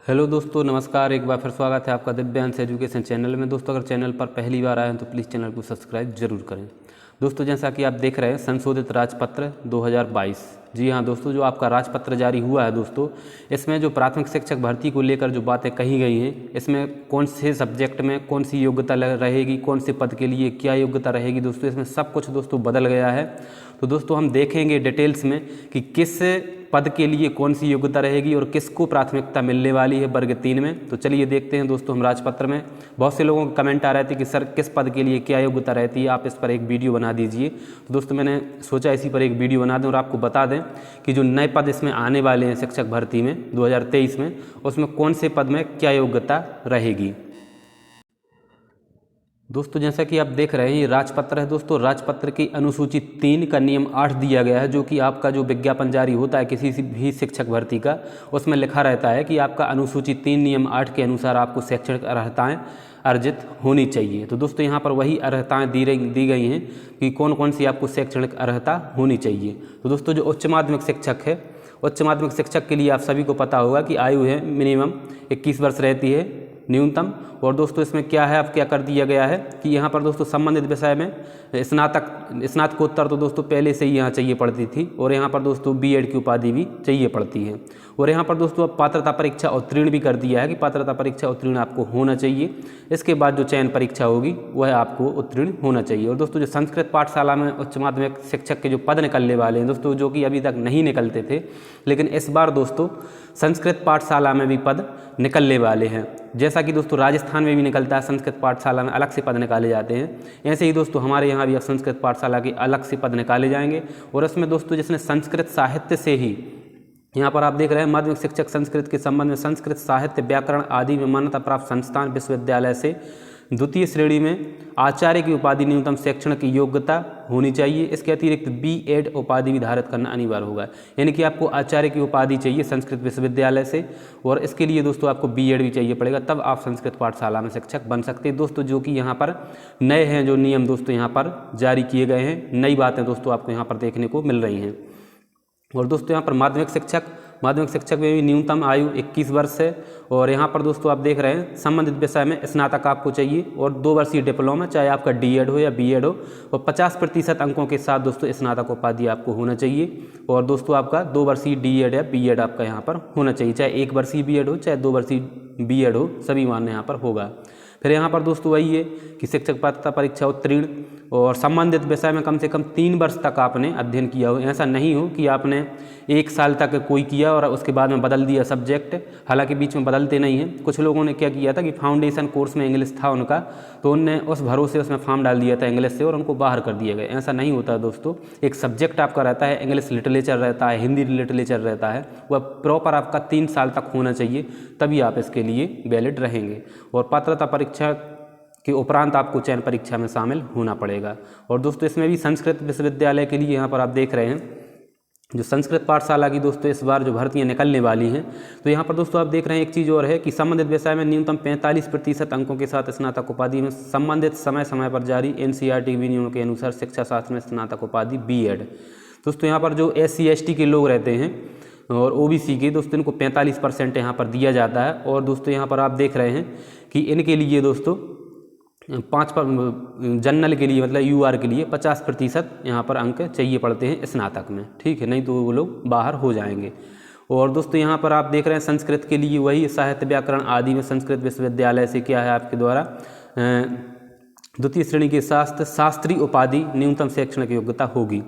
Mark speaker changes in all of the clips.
Speaker 1: Hello दोस्तों, नमस्कार। एक बार फिर स्वागत है आपका दिव्यांश एजुकेशन चैनल में। दोस्तों, अगर चैनल पर पहली बार आए हैं तो प्लीज़ चैनल को सब्सक्राइब जरूर करें। दोस्तों, जैसा कि आप देख रहे हैं संशोधित राजपत्र 2022। जी हाँ दोस्तों, जो आपका राजपत्र जारी हुआ है दोस्तों, इसमें जो प्राथमिक शिक्षक भर्ती को लेकर जो बातें कही गई हैं, इसमें कौन से सब्जेक्ट में कौन सी योग्यता रहेगी, कौन से पद के लिए क्या योग्यता रहेगी, दोस्तों इसमें सब कुछ दोस्तों बदल गया है। तो दोस्तों हम देखेंगे डिटेल्स में कि किस पद के लिए कौन सी योग्यता रहेगी और किसको प्राथमिकता मिलने वाली है वर्ग 3 में। तो चलिए देखते हैं दोस्तों हम राजपत्र में। बहुत से लोगों के कमेंट आ रहे थे कि सर किस पद के लिए क्या योग्यता रहती है, आप इस पर एक वीडियो बना दीजिए। तो दोस्तों मैंने सोचा इसी पर एक वीडियो बना दें और आपको बता दें कि जो नए पद इसमें आने वाले हैं शिक्षक भर्ती में 2023 में, उसमें कौन से पद में क्या योग्यता रहेगी। दोस्तों जैसा कि आप देख रहे हैं ये राजपत्र है दोस्तों। राजपत्र की अनुसूची 3 का नियम 8 दिया गया है, जो कि आपका जो विज्ञापन जारी होता है किसी भी शिक्षक भर्ती का, उसमें लिखा रहता है कि आपका अनुसूची 3 नियम 8 के अनुसार आपको शैक्षणिक अर्हताएं अर्जित होनी चाहिए। तो दोस्तों यहाँ पर वही अर्हताएं दी गई हैं कि कौन कौन सी आपको शैक्षणिक अर्हता होनी चाहिए। तो दोस्तों जो उच्च माध्यमिक शिक्षक है, उच्च माध्यमिक शिक्षक के लिए आप सभी को पता होगा कि आयु है मिनिमम 21 वर्ष रहती है न्यूनतम। और दोस्तों इसमें क्या है, अब क्या कर दिया गया है कि यहाँ पर दोस्तों संबंधित विषय में स्नातकोत्तर तो दोस्तों पहले से ही यहाँ चाहिए पड़ती थी, और यहाँ पर दोस्तों बीएड की उपाधि भी चाहिए पड़ती है। और यहाँ पर दोस्तों अब पात्रता परीक्षा उत्तीर्ण भी कर दिया है कि पात्रता परीक्षा उत्तीर्ण आपको होना चाहिए। इसके बाद जो चयन परीक्षा होगी वह आपको उत्तीर्ण होना चाहिए। और दोस्तों जो संस्कृत पाठशाला में उच्च माध्यमिक शिक्षक के जो पद निकलने वाले हैं दोस्तों, जो कि अभी तक नहीं निकलते थे, लेकिन इस बार दोस्तों संस्कृत पाठशाला में भी पद निकलने वाले हैं। जैसा कि दोस्तों राजस्थान में भी निकलता है, संस्कृत पाठशाला में अलग से पद निकाले जाते हैं, ऐसे ही दोस्तों हमारे यहाँ भी संस्कृत पाठशाला के अलग से पद निकाले जाएंगे। और इसमें दोस्तों जिसने संस्कृत साहित्य से ही, यहाँ पर आप देख रहे हैं माध्यमिक शिक्षक संस्कृत के संबंध में संस्कृत साहित्य व्याकरण आदि में मान्यता प्राप्त संस्थान विश्वविद्यालय से द्वितीय श्रेणी में आचार्य की उपाधि न्यूनतम शैक्षणिक योग्यता होनी चाहिए। इसके अतिरिक्त बीएड उपाधि भी धारित करना अनिवार्य होगा, यानी कि आपको आचार्य की उपाधि चाहिए संस्कृत विश्वविद्यालय से, और इसके लिए दोस्तों आपको बीएड भी चाहिए पड़ेगा, तब आप संस्कृत पाठशाला में शिक्षक बन सकते हैं दोस्तों। जो कि यहाँ पर नए हैं जो नियम दोस्तों यहाँ पर जारी किए गए हैं, नई बातें दोस्तों आपको यहाँ पर देखने को मिल रही हैं। और दोस्तों यहाँ पर माध्यमिक शिक्षक में भी न्यूनतम आयु 21 वर्ष है। और यहाँ पर दोस्तों आप देख रहे हैं संबंधित विषय में स्नातक आपको चाहिए और 2 वर्षीय डिप्लोमा, चाहे आपका डीएड हो या बीएड हो, और 50% अंकों के साथ दोस्तों स्नातक उपाधि आपको होना चाहिए। और दोस्तों आपका 2 वर्षीय डीएड या बीएड आपका यहाँ पर होना चाहिए, चाहे 1 वर्षीय बीएड हो चाहे 2 वर्षीय बीएड हो, सभी मान्य यहाँ पर होगा। फिर यहाँ पर दोस्तों वही है कि शिक्षक पात्रता परीक्षा उत्तीर्ण और संबंधित विषय में कम से कम 3 वर्ष तक आपने अध्ययन किया हो। ऐसा नहीं हो कि आपने 1 साल तक कोई किया और उसके बाद में बदल दिया सब्जेक्ट, हालांकि बीच में बदलते नहीं हैं। कुछ लोगों ने क्या किया था कि फाउंडेशन कोर्स में इंग्लिश था उनका, तो उनने उस भरोसे उसमें फॉर्म डाल दिया था इंग्लिश से और उनको बाहर कर दिया गया। ऐसा नहीं होता दोस्तों, एक सब्जेक्ट आपका रहता है, इंग्लिश लिटरेचर रहता है, हिंदी लिटरेचर रहता है, वह प्रॉपर आपका 3 साल तक होना चाहिए, तभी आप इसके लिए वैलिड रहेंगे। और पात्रता परीक्षा के उपरांत आपको चयन परीक्षा में शामिल होना पड़ेगा। और दोस्तों इसमें भी संस्कृत विश्वविद्यालय के लिए यहाँ पर आप देख रहे हैं जो संस्कृत पाठशाला की दोस्तों इस बार जो भर्तियाँ निकलने वाली हैं, तो यहाँ पर दोस्तों आप देख रहे हैं एक चीज़ और है कि संबंधित विषय में न्यूनतम 45% अंकों के साथ स्नातक उपाधि में संबंधित समय पर जारी एनसीईआरटी विनियमों के अनुसार शिक्षा शास्त्र में स्नातक उपाधि बीएड। दोस्तों यहाँ पर जो SC/ST के लोग रहते हैं और OBC के दोस्तों, इनको 45% यहाँ पर दिया जाता है। और दोस्तों यहाँ पर आप देख रहे हैं कि इनके लिए दोस्तों 5 जनरल के लिए मतलब UR के लिए 50% यहाँ पर अंक चाहिए पड़ते हैं स्नातक में, ठीक है, नहीं तो वो लोग बाहर हो जाएंगे। और दोस्तों यहाँ पर आप देख रहे हैं संस्कृत के लिए वही साहित्य व्याकरण आदि में संस्कृत विश्वविद्यालय से क्या है आपके द्वारा द्वितीय श्रेणी के शास्त्री उपाधि न्यूनतम शैक्षणिक योग्यता होगी,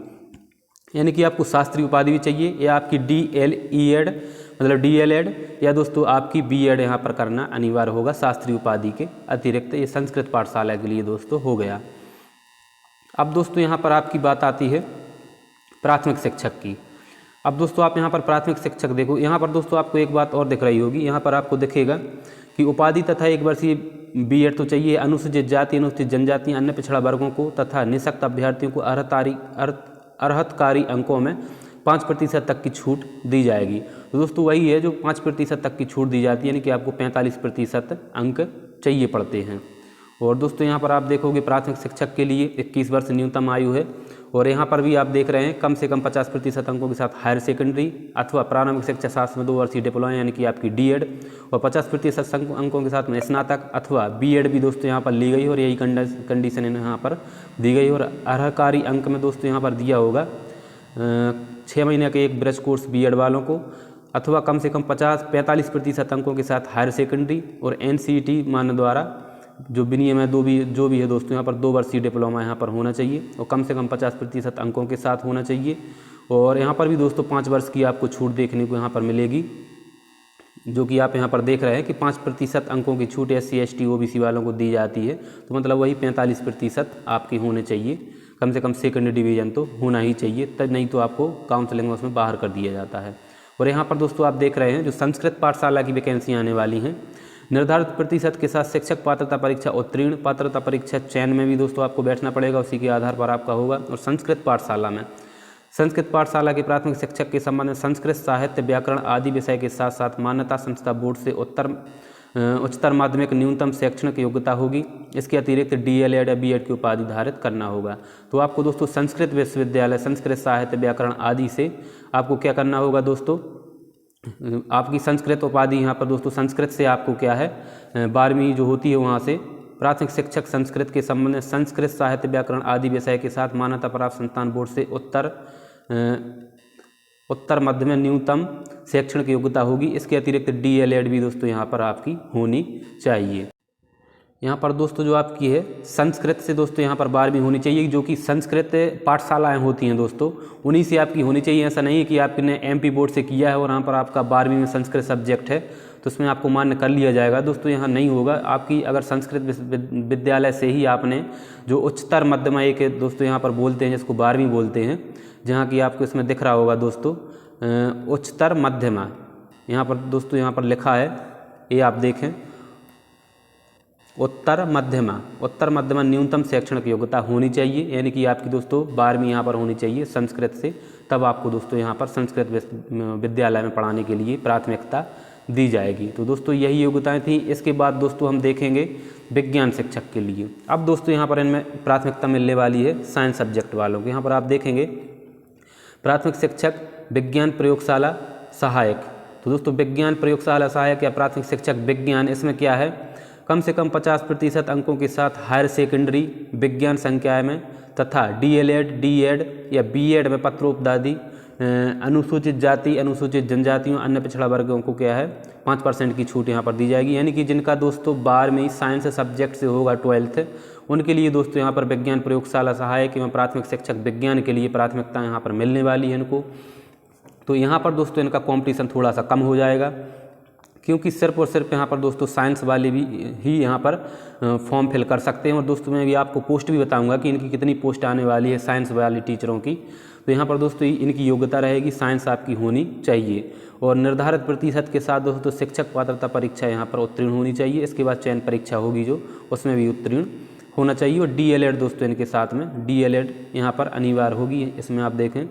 Speaker 1: यानी कि आपको शास्त्री उपाधि भी चाहिए या आपकी DLED मतलब DLED या दोस्तों आपकी बीएड यहाँ पर करना अनिवार्य होगा शास्त्री उपाधि के अतिरिक्त। ये संस्कृत पाठशाला के लिए दोस्तों हो गया। अब दोस्तों यहाँ पर आपकी बात आती है प्राथमिक शिक्षक की। अब दोस्तों आप यहाँ पर प्राथमिक शिक्षक देखो, यहाँ पर दोस्तों आपको एक बात और दिख रही होगी, यहाँ पर आपको दिखेगा कि उपाधि तथा 1 वर्षीय बीएड तो चाहिए। अनुसूचित जाति, अनुसूचित जनजाति, अन्य पिछड़ा वर्गों को तथा निःशक्त अभ्यर्थियों को अर्हतकारी अंकों में 5% तक की छूट दी जाएगी। तो दोस्तों वही है जो 5% तक की छूट दी जाती है, यानी कि आपको 45% अंक चाहिए पड़ते हैं। और दोस्तों यहाँ पर आप देखोगे प्राथमिक शिक्षक के लिए 21 वर्ष न्यूनतम आयु है। और यहाँ पर भी आप देख रहे हैं कम से कम 50% अंकों के साथ हायर सेकेंडरी अथवा प्रारंभिक शिक्षा शास्त्र में 2 वर्षीय डिप्लोमा यानी कि आपकी डीएड, और 50% अंकों के साथ में स्नातक अथवा बीएड भी दोस्तों यहाँ पर ली गई और यही कंडीशन यहाँ पर दी गई। और अर्हकारी अंक में दोस्तों यहाँ पर दिया होगा 6 महीने के एक ब्रश कोर्स बीएड वालों को, अथवा कम से कम 45% अंकों के साथ हायर सेकेंडरी, और एनसीईटी मान द्वारा जो विनियम है जो भी है दोस्तों यहाँ पर 2 वर्षीय डिप्लोमा यहाँ पर होना चाहिए और कम से कम 50% अंकों के साथ होना चाहिए। और यहाँ पर भी दोस्तों 5 वर्ष की आपको छूट देखने को यहाँ पर मिलेगी, जो कि आप यहाँ पर देख रहे हैं कि 5% अंकों की छूट SC ST OBC वालों को दी जाती है। तो मतलब वही 45% आपके होने चाहिए, कम से कम सेकंड डिवीज़न तो होना ही चाहिए, तब नहीं तो आपको काउंसलिंग में उसमें बाहर कर दिया जाता है। और यहाँ पर दोस्तों आप देख रहे हैं जो संस्कृत पाठशाला की वैकेंसियाँ आने वाली हैं, निर्धारित प्रतिशत के साथ शिक्षक पात्रता परीक्षा उत्तीर्ण, पात्रता परीक्षा चयन में भी दोस्तों आपको बैठना पड़ेगा, उसी के आधार पर आपका होगा। और संस्कृत पाठशाला के प्राथमिक शिक्षक के संबंध में संस्कृत साहित्य व्याकरण आदि विषय के साथ साथ मान्यता संस्था बोर्ड से उच्चतर माध्यमिक न्यूनतम शैक्षणिक योग्यता होगी। इसके अतिरिक्त DLED या BEd की उपाधि धारित करना होगा। तो आपको दोस्तों संस्कृत विश्वविद्यालय, संस्कृत साहित्य व्याकरण आदि से आपको क्या करना होगा दोस्तों, आपकी संस्कृत उपाधि यहाँ पर दोस्तों संस्कृत से आपको क्या है 12वीं जो होती है वहाँ से प्राथमिक शिक्षक संस्कृत के संबंध में संस्कृत साहित्य व्याकरण आदि विषय के साथ मान्यता प्राप्त संस्थान बोर्ड से उत्तर मध्य में न्यूनतम शैक्षणिक योग्यता होगी। इसके अतिरिक्त DLED भी दोस्तों यहाँ पर आपकी होनी चाहिए। यहाँ पर दोस्तों जो आपकी है संस्कृत से दोस्तों यहाँ पर 12वीं होनी चाहिए, जो कि संस्कृत पाठशालाएँ होती हैं दोस्तों, उन्हीं से आपकी होनी चाहिए। ऐसा नहीं है कि आपने MP बोर्ड से किया है और यहाँ पर आपका 12वीं में संस्कृत सब्जेक्ट है तो उसमें आपको मान्य कर लिया जाएगा। दोस्तों यहाँ नहीं होगा। आपकी अगर संस्कृत विद्यालय से ही आपने जो उच्चतर माध्यमिक एक दोस्तों यहाँ पर बोलते हैं, जिसको 12वीं बोलते हैं, जहाँ की आपको इसमें दिख रहा होगा दोस्तों उच्चतर मध्यमा, यहाँ पर दोस्तों यहाँ पर लिखा है, ये आप देखें उत्तर मध्यमा न्यूनतम शैक्षणिक योग्यता होनी चाहिए, यानी कि आपकी दोस्तों 12वीं यहाँ पर होनी चाहिए संस्कृत से, तब आपको दोस्तों यहाँ पर संस्कृत विद्यालय में पढ़ाने के लिए प्राथमिकता दी जाएगी। तो दोस्तों यही योग्यताएं थी। इसके बाद दोस्तों हम देखेंगे विज्ञान शिक्षक के लिए। अब दोस्तों यहाँ पर इनमें प्राथमिकता मिलने वाली है साइंस सब्जेक्ट वालों को। यहाँ पर आप देखेंगे प्राथमिक शिक्षक विज्ञान प्रयोगशाला सहायक। तो दोस्तों विज्ञान प्रयोगशाला सहायक या प्राथमिक शिक्षक विज्ञान, इसमें क्या है कम से कम 50% अंकों के साथ हायर सेकेंडरी विज्ञान संकाय में तथा DLED, DEd या BEd में पत्रोपदादि अनुसूचित जाति, अनुसूचित जनजातियों, अन्य पिछड़ा वर्गों को क्या है 5% की छूट यहाँ पर दी जाएगी। यानी कि जिनका दोस्तों 12वीं साइंस सब्जेक्ट से होगा 12th, उनके लिए दोस्तों यहाँ पर विज्ञान प्रयोगशाला सहायक एवं प्राथमिक शिक्षक विज्ञान के लिए प्राथमिकता यहाँ पर मिलने वाली है इनको। तो यहाँ पर दोस्तों इनका कॉम्पिटिशन थोड़ा सा कम हो जाएगा, क्योंकि सिर्फ और सिर्फ यहाँ पर दोस्तों साइंस वाले भी ही यहाँ पर फॉर्म फिल कर सकते हैं। और दोस्तों मैं भी आपको पोस्ट भी बताऊंगा कि इनकी कितनी पोस्ट आने वाली है साइंस वाली टीचरों की। तो यहाँ पर दोस्तों इनकी योग्यता रहेगी साइंस आपकी होनी चाहिए, और निर्धारित प्रतिशत के साथ दोस्तों शिक्षक पात्रता परीक्षा यहाँ पर उत्तीर्ण होनी चाहिए। इसके बाद चयन परीक्षा होगी जो, उसमें भी उत्तीर्ण होना चाहिए। और DLED दोस्तों इनके साथ में DLED यहाँ पर अनिवार्य होगी। इसमें आप देखें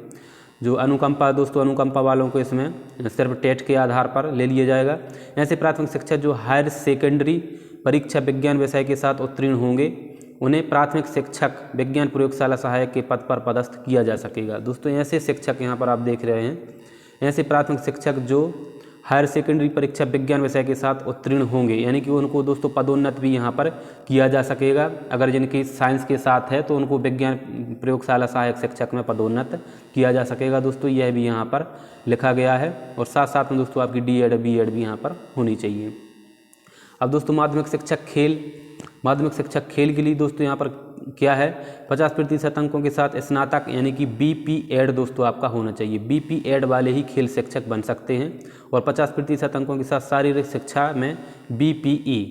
Speaker 1: जो अनुकंपा दोस्तों, अनुकंपा वालों को इसमें सिर्फ टेट के आधार पर ले लिया जाएगा। ऐसे प्राथमिक शिक्षक जो हायर सेकेंडरी परीक्षा विज्ञान विषय के साथ उत्तीर्ण होंगे, उन्हें प्राथमिक शिक्षक विज्ञान प्रयोगशाला सहायक के पद पर पदस्थ किया जा सकेगा। दोस्तों ऐसे शिक्षक यहाँ पर आप देख रहे हैं, ऐसे प्राथमिक शिक्षक जो हायर सेकेंडरी परीक्षा विज्ञान विषय के साथ उत्तीर्ण होंगे, यानी कि उनको दोस्तों पदोन्नत भी यहाँ पर किया जा सकेगा। अगर जिनकी साइंस के साथ है तो उनको विज्ञान प्रयोगशाला सहायक शिक्षक में पदोन्नत किया जा सकेगा। दोस्तों यह भी यहाँ पर लिखा गया है। और साथ साथ में दोस्तों आपकी DEd BEd भी यहाँ पर होनी चाहिए। अब दोस्तों माध्यमिक शिक्षक खेल के लिए दोस्तों यहाँ पर क्या है 50% अंकों के साथ स्नातक यानी कि BPEd दोस्तों आपका होना चाहिए। BPEd वाले ही खेल शिक्षक बन सकते हैं। और 50% अंकों के साथ शारीरिक शिक्षा में BPE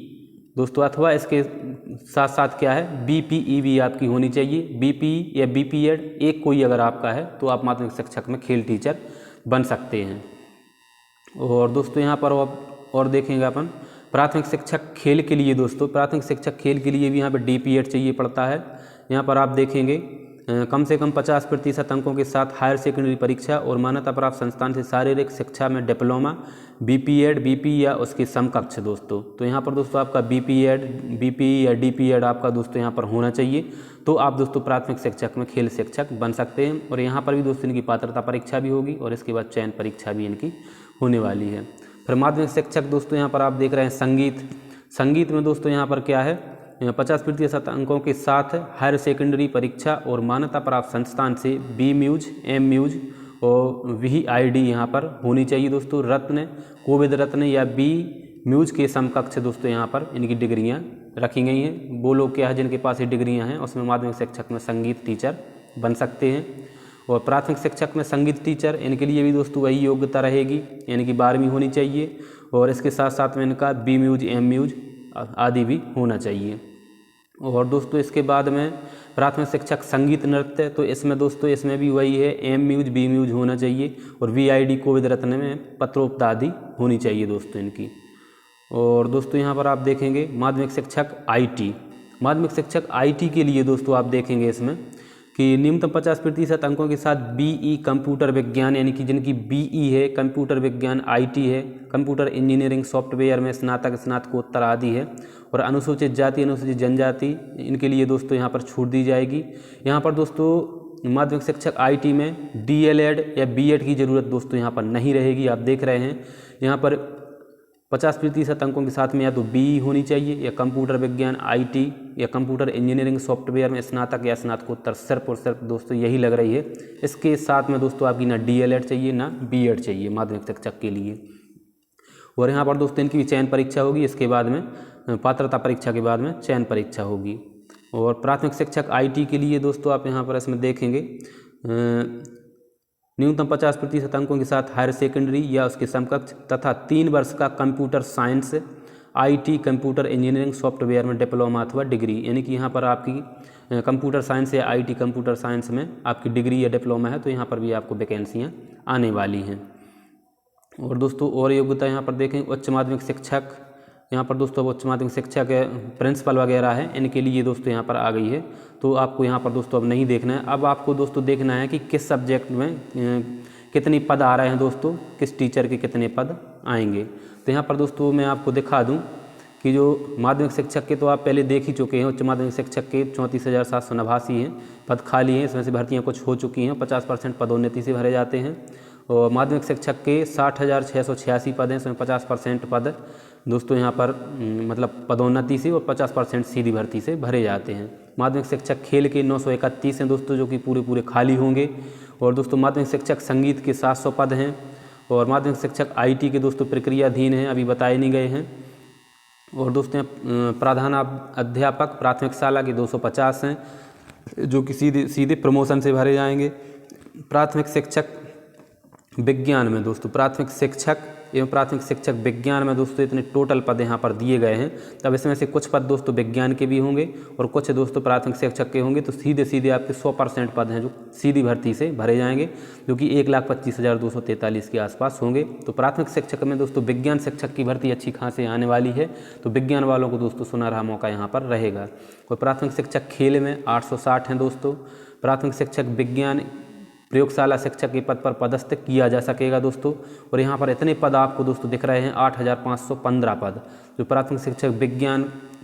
Speaker 1: दोस्तों, अथवा इसके साथ साथ क्या है BPE भी आपकी होनी चाहिए। BPE या BPEd एक कोई अगर आपका है तो आप माध्यमिक शिक्षक में खेल टीचर बन सकते हैं। और दोस्तों यहाँ पर और देखेंगे अपन प्राथमिक शिक्षक खेल के लिए। दोस्तों प्राथमिक शिक्षक खेल के लिए भी यहाँ पर DPEd चाहिए पड़ता है। यहाँ पर आप देखेंगे कम से कम 50% अंकों के साथ हायर सेकेंडरी परीक्षा और मान्यता प्राप्त संस्थान से शारीरिक शिक्षा में डिप्लोमा बीपीएड, बीपी या उसके समकक्ष दोस्तों। तो यहाँ पर दोस्तों आपका बीपीएड, बीपी या डीपीएड आपका दोस्तों यहाँ पर होना चाहिए, तो आप दोस्तों प्राथमिक शिक्षक में खेल शिक्षक बन सकते हैं। और यहाँ पर भी दोस्तों इनकी पात्रता परीक्षा भी होगी और इसके बाद चयन परीक्षा भी इनकी होने वाली है। फिर माध्यमिक शिक्षक दोस्तों यहाँ पर आप देख रहे हैं संगीत। संगीत में दोस्तों यहाँ पर क्या है, 50% अंकों के साथ हायर सेकेंडरी परीक्षा और मान्यता प्राप्त संस्थान से बी म्यूज, एम म्यूज और VID यहाँ पर होनी चाहिए दोस्तों। रत्न, कोविद रत्न या बी म्यूज के समकक्ष दोस्तों यहाँ पर इनकी डिग्रियाँ रखी गई हैं। वो लोग क्या है जिनके पास ये डिग्रियाँ हैं, उसमें माध्यमिक शिक्षक में संगीत टीचर बन सकते हैं। और प्राथमिक शिक्षक में संगीत टीचर, इनके लिए भी दोस्तों वही योग्यता रहेगी, यानी कि 12वीं होनी चाहिए और इसके साथ साथ में इनका बी म्यूज, एम म्यूज आदि भी होना चाहिए। और दोस्तों इसके बाद में प्राथमिक शिक्षक संगीत नृत्य, तो इसमें दोस्तों इसमें भी वही है, एम म्यूज, बी म्यूज होना चाहिए और VID कोविद रत्न में पत्रोक्ता आदि होनी चाहिए दोस्तों इनकी। और दोस्तों यहाँ पर आप देखेंगे माध्यमिक शिक्षक IT। माध्यमिक शिक्षक IT के लिए दोस्तों आप देखेंगे इसमें कि न्यूनतम 50% अंकों के साथ BE कंप्यूटर विज्ञान, यानी कि जिनकी BE है कंप्यूटर विज्ञान, IT है कंप्यूटर इंजीनियरिंग सॉफ्टवेयर में स्नातक, स्नातकोत्तर आदि है। और अनुसूचित जाति, अनुसूचित जनजाति, इनके लिए दोस्तों यहाँ पर छूट दी जाएगी। यहाँ पर दोस्तों माध्यमिक शिक्षक IT में DLED या BEd की ज़रूरत दोस्तों यहाँ पर नहीं रहेगी। आप देख रहे हैं यहाँ पर 50% अंकों के साथ में या तो BE होनी चाहिए या कंप्यूटर विज्ञान, IT या कंप्यूटर इंजीनियरिंग सॉफ्टवेयर में स्नातक या स्नातकोत्तर, सिर्फ और सिर्फ दोस्तों यही लग रही है। इसके साथ में दोस्तों आपकी ना DLED चाहिए ना BEd चाहिए माध्यमिक शिक्षक के लिए। और यहाँ पर दोस्तों इनकी भी चयन परीक्षा होगी, इसके बाद में पात्रता परीक्षा के बाद में चयन परीक्षा होगी। और प्राथमिक शिक्षक IT के लिए दोस्तों आप यहाँ पर इसमें देखेंगे न्यूनतम 50% अंकों के साथ हायर सेकेंडरी या उसके समकक्ष तथा 3 वर्ष का computer science, IT computer engineering software में डिप्लोमा अथवा डिग्री, यानी कि यहाँ पर आपकी कंप्यूटर साइंस या IT कंप्यूटर साइंस में आपकी डिग्री या डिप्लोमा है, तो यहाँ पर भी आपको वैकेंसियाँ आने वाली हैं। और दोस्तों और योग्यता यहाँ पर देखें, उच्च माध्यमिक शिक्षक, यहाँ पर दोस्तों उच्च माध्यमिक शिक्षक प्रिंसिपल वगैरह है, इनके लिए दोस्तों यहाँ पर आ गई है। तो आपको यहाँ पर दोस्तों अब नहीं देखना है, अब आपको दोस्तों देखना है कि किस सब्जेक्ट में कितनी पद आ रहे हैं दोस्तों, किस टीचर के कितने पद आएंगे। तो यहाँ पर दोस्तों मैं आपको दिखा दूँ कि जो माध्यमिक शिक्षक के तो आप पहले देख ही चुके हैं, उच्च माध्यमिक शिक्षक के 34,789 हैं पद खाली हैं, इसमें से भर्तियाँ कुछ हो चुकी हैं, 50% पदोन्नति से भरे जाते हैं। और माध्यमिक शिक्षक के 60,686 पद हैं, इसमें 50% पद दोस्तों यहाँ पर मतलब पदोन्नति से और 50% सीधी भर्ती से भरे जाते हैं। माध्यमिक शिक्षक खेल के 931 हैं दोस्तों, जो कि पूरे खाली होंगे। और दोस्तों माध्यमिक शिक्षक संगीत के 700 पद हैं। और माध्यमिक शिक्षक IT के दोस्तों प्रक्रियाधीन हैं, अभी बताए नहीं गए हैं। और दोस्तों प्रधान अध्यापक प्राथमिक शाला के 250 हैं, जो कि सीधे प्रमोशन से भरे जाएंगे। प्राथमिक शिक्षक विज्ञान में दोस्तों प्राथमिक शिक्षक एवं प्राथमिक शिक्षक विज्ञान में दोस्तों इतने टोटल पद यहाँ पर दिए गए हैं। तब इसमें से कुछ पद दोस्तों विज्ञान के भी होंगे और कुछ दोस्तों प्राथमिक शिक्षक के होंगे। तो सीधे आपके 100% पद हैं जो सीधी भर्ती से भरे जाएंगे, जो कि 1,25,243 के आसपास होंगे। तो प्राथमिक शिक्षक में दोस्तों विज्ञान शिक्षक की भर्ती अच्छी खासी आने वाली है, तो विज्ञान वालों को दोस्तों सुनहरा मौका यहाँ पर रहेगा। और प्राथमिक शिक्षक खेल में 860 हैं दोस्तों। प्राथमिक शिक्षक विज्ञान प्रयोगशाला शिक्षक के पद पर पदस्थ किया जा सकेगा दोस्तों। और यहाँ पर इतने पद आपको दोस्तों दिख रहे हैं, 8,515 पद जो प्राथमिक शिक्षक विज्ञान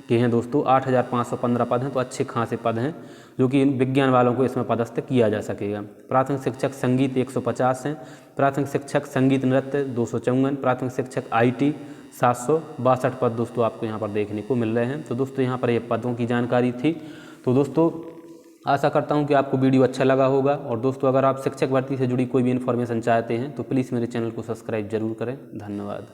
Speaker 1: के हैं दोस्तों, 8,515 पद हैं। तो अच्छे खासे पद हैं जो कि विज्ञान वालों को इसमें पदस्थ किया जा सकेगा। प्राथमिक शिक्षक संगीत 150 हैं। प्राथमिक शिक्षक संगीत नृत्य 254। प्राथमिक शिक्षक IT 762 पद दोस्तों आपको यहाँ पर देखने को मिल रहे हैं। तो दोस्तों यहाँ पर ये पदों की जानकारी थी। तो दोस्तों आशा करता हूं कि आपको वीडियो अच्छा लगा होगा। और दोस्तों अगर आप शिक्षक भर्ती से जुड़ी कोई भी इन्फॉर्मेशन चाहते हैं तो प्लीज़ मेरे चैनल को सब्सक्राइब जरूर करें। धन्यवाद।